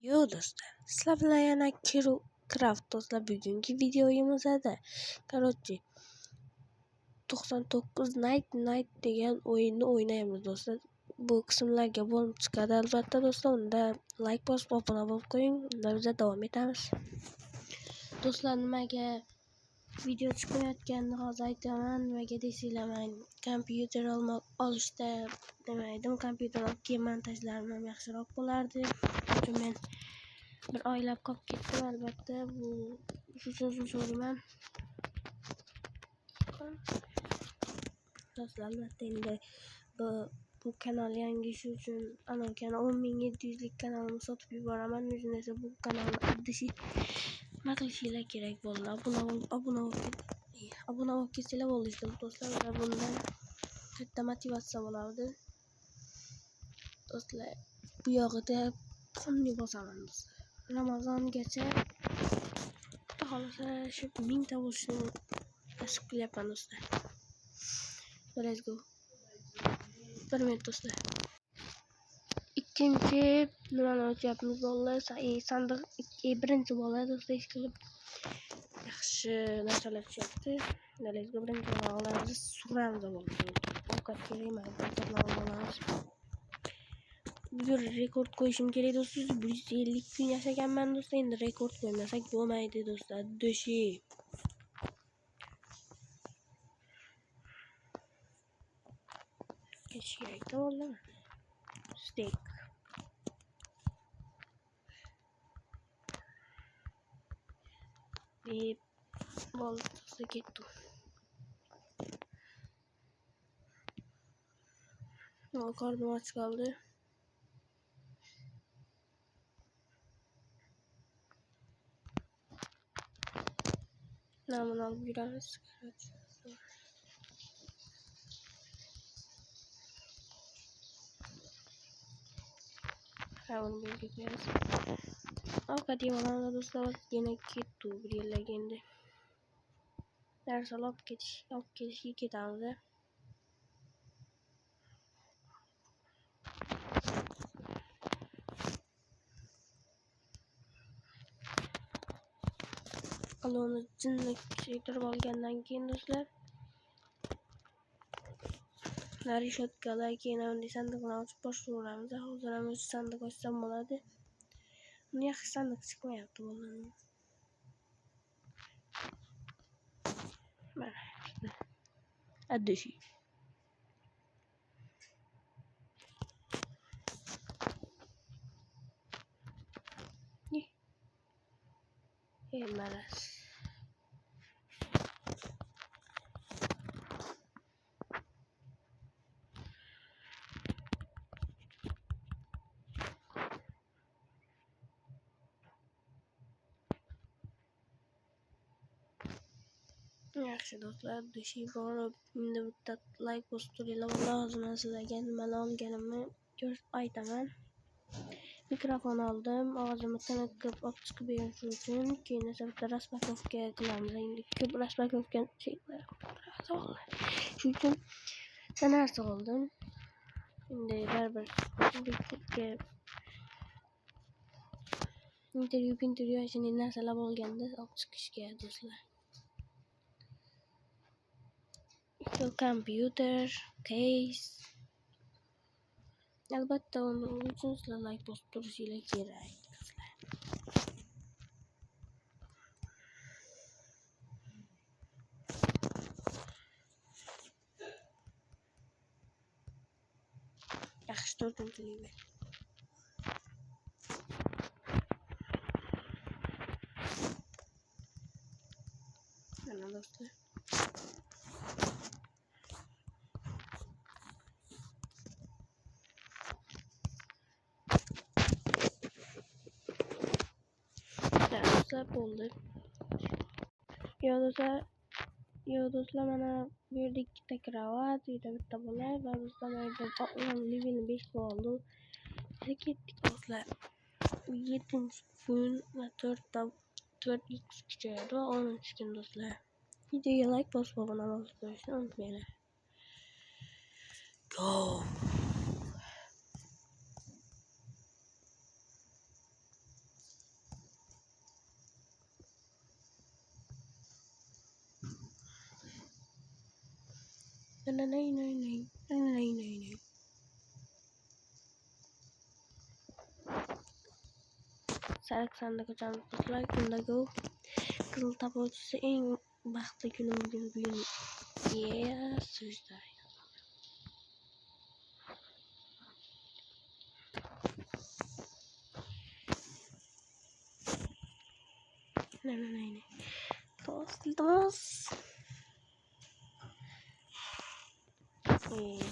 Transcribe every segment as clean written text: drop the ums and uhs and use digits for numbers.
Yo do'stlar, sizlar bilan yana Craft do'stlar. Bugungi videoyimizda короче 99 Night degan o'yinni o'ynaymiz do'stlar. Bu qismlarga bo'linib chiqadi albatta do'stlar. Unda like bosib obuna bo'lib qo'ying. Unda biz davom etamiz. Do'stlar, nimaga video chiqmayotganini hozir aytaman. Nimaga deysizlar, men kompyuter olishda nima edim, kompyuter olib keyin montajlarim ham yaxshiroq bo'lardi. Chunki men bir oylab qolib ketdim albatta. Bu uchun uzr so'rayman. Do'stlar, albatta endi bu kanal yangi, shu uchun anakani 10.700 lik kanalimni sotib yuboraman. O'zim esa bu kanalni addishi nima qilishinglar kerak bo'ldi. Obuna bo'lib ketsanglar bo'ldi do'stlar. Va bundan katta motivatsiya bo'lardi. Do'stlar, bu yog'ida qonni bosaman do'stlar. Ramazongacha xohlasa shu 1000 ta bo'lishini nasib qilyapman do'stlar. Let's go. 1 minut do'stlar. Ikkinchi nimani o'tyapmiz bolalar? Sandiq birinchi bo'ladi do'stlar. Ish qilib yaxshi narsalar tushyapti. Let's go. Birinchi bo'lamiz. Suramiz bo'ldi. Ovqat kerak emas. Bir rekord qo'yishim kerak do'stlar. 150 kun yashaganman do'stlar. Endi rekord qo'ymasak bo'lmaydi do'stlar. Doshi. Kerak bo'ldimi? Steak. Bo'ldi do'stlar, ketdi. Qornim och qoldi. Namini olib yuramiz. Bunu bilgi koyarız. Avkat yemalarına do'stlar, yana ketdi bir yerlarga endi. Narsalar olib ketishga ketamiz. Onu jinni kuchaytirib olgandan keyin do'stlar, narishotkalar keyin bunday sandiqni ochib boshlayveramiz. Hozir ham o'sha sandiq ochsam bo'ladi. Uni yaxshi sandiq chiqmayapti bo'ladi. Mana addishi. Malas. Yaxshi do'stlar, doshi borib, endi bitta like bosib turinglar. Hozir men sizlarga nimalar olganimni aytaman. Mikrofon oldim, ovozimni tiniqib olib chiqib berish uchun. Keyin esa bitta raspakovka qilamiz. Endi ko'p raspakovka cheklar. Shu uchun narsa oldim. Endi baribir intervyu shunday narsalar bo'lganda olib chiqishga do'stlar. Kompyuter, case. Albatta uni uchun sizlar like bosib turishinglar kerak do'stlar. Yaxshi to'rtinchilik. Mana do'stlar. Bo'ldi. Yo do'stlar, mana bu yerda ikkita kravat, bitta bo'lar va bizda living 5 bo'ldi. Ketdik do'stlar. 7-kun va 4x kuchayadi va 10-kun do'stlar. Videoga like bosib obuna bo'lib qo'yishni unutmanglar. Go. Sariq sandiq ochamiz do'stlar. Kundagi qizil tapuvchisi eng baxtli kunim bugun. Sizlar. To'stildimiz.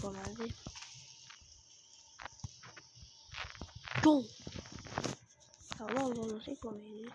Bo'lmadi. Go. Tamam olmasın koyayım.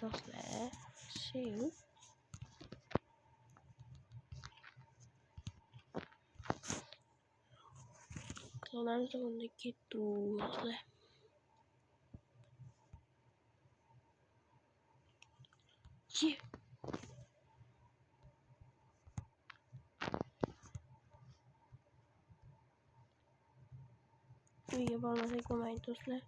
Do'stlar, shu Clonarız sonundaki do'stlar. Uyga bormasak bo'lmaydi do'stlar.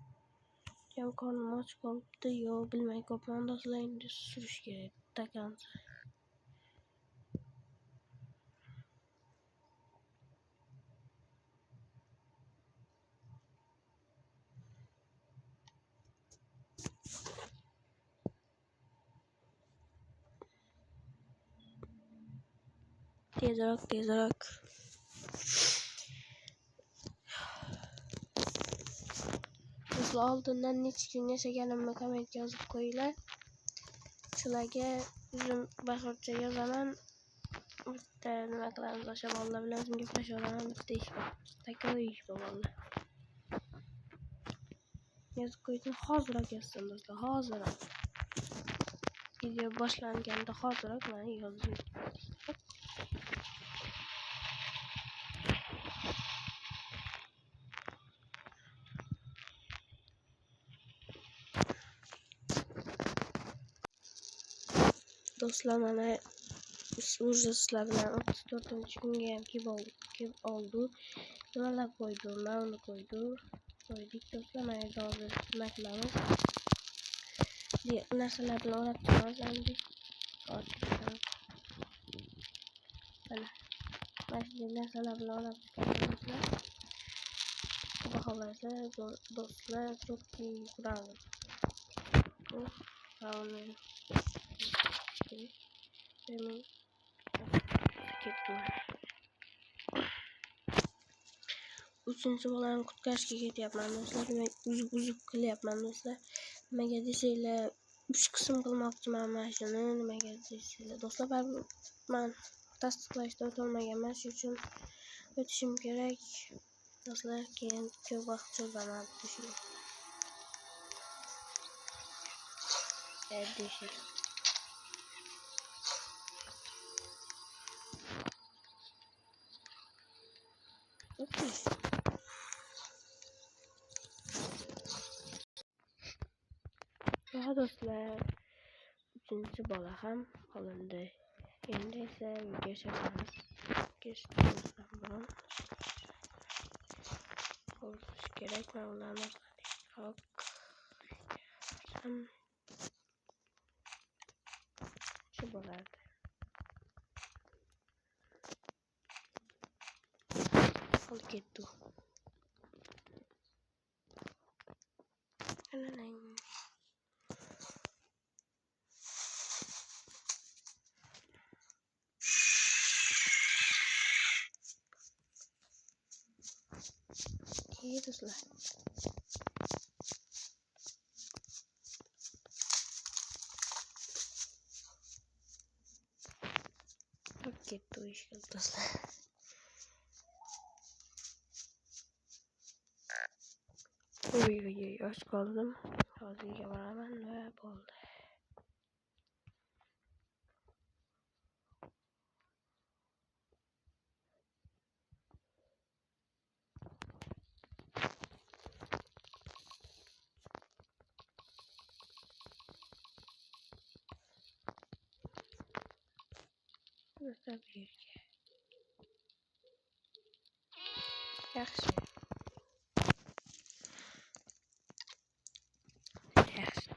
Jam qornim och qolibdi, yo bilmay qolibman do'stlar, endi surish kerak takansa. Tezroq. Do'stlar, oldindan necha kun yashaganimni kommentga yozib qo'yinglar. Shularga o'zim baqircha yozaman. Bitta nima qilamiz, o'sha bolalar bilan o'zim gaplashaveraman. Bitta ish bor. Takoy ish bor bolalar. Yozib qo'ydim, hoziroq yozsin do'stlar, hoziroq. Video boshlanganda hoziroq mana yozdim. Do'stlar, mana уже sizlar bilan 34-kunga ham kelib oldi. Nimalar qo'ydi, nima qo'ydik do'stlar, mana hozir nima qilamiz. Narsalar bilan o'rab chiqamiz endi. Mana shunday narsalar bilan o'rab chiqamiz do'stlar. Xudo xohlasa do'stlar cho'kki quramiz. Uchinchi bolani qutkazishga ketyapman do'stlar. Demak, uzib qilyapman do'stlar. Nimaga desanglar, 3 qism qilmoqchiman mana shuni. Nimaga desanglar do'stlar, baribir men tasdiqlashdan o'tolmaganman, shuning uchun o'tishim kerak. Do'stlar, keyin ko'p vaqt cho'zaman shuni. Do'stlar, uchinchi bola ham qolindi. Endi esa video chekamiz. Qolish kerak, men ularni hop. Shu bo'ladi. Olib ketdi. İyi dostlar. Gitti o iş dostlar. Uy aç kaldım. Hazırlığa rağmen ne oldu? Nasıl bir ki? Yaxşı. Yaxşı.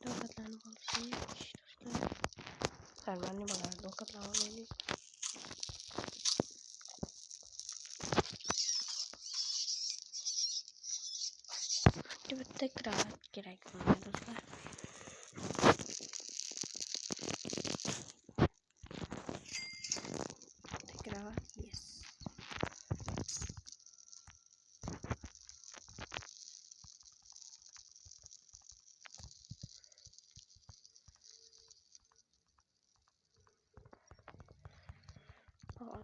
Dokatlarını bulsun. Dostlar. Sarmanı balar dokatlarını bulsun. Şimdi tekrar gerek bunlar dostlar. Tekrar yes.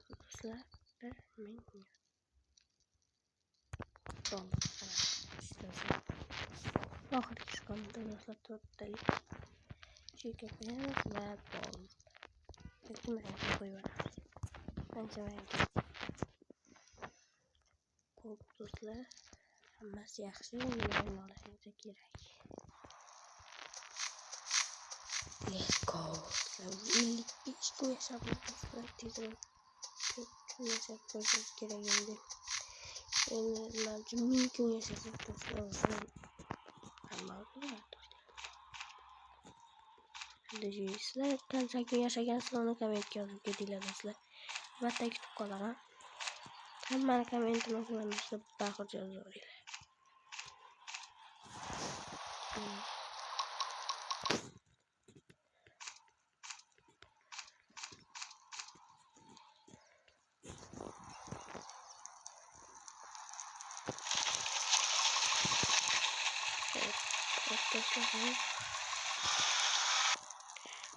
Dostlar ve menü. Tamam. Oxirgi chiqimda dostlar to'rttalik chekakamiz va bol. Ikkimaranga qo'yib ancha maranga. Xo'p do'stlar, hammasi yaxshi. Meni olishingiz kerak. Let's go. 55 kun yashab do'stlar, tezroq kun yashab qo'yishimiz kerak endi. Endi manimcha 1000 kun yashasak do'stlar, hamma bo'ladi. Sizlar qancha kun yashagansizlar uni kommentga yozib ketinglar do'stlar. Albatta kutib qolaman. Hammani kommentini o'qiyman do'stlar, baqircha yozinglar.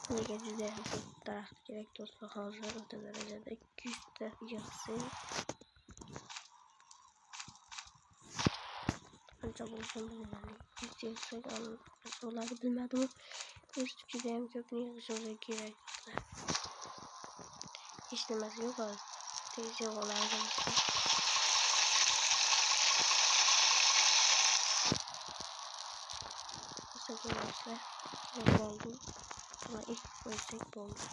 Bunga juda ham ko'p daraxt kerak do'stlar. Hozir o'ta darajada 200 ta yig'sin. Qancha bo'lishini bilmadim. 200 yig'sak bo'ladi bilmadim. O'zi juda ham ko'pni yig'ishimiz kerak do'stlar. Hech nimasi yo'q hozir. Tez yig'oladi. Do'stlar, bo'ldi. Buna ilk qo'ysak bo'ldi.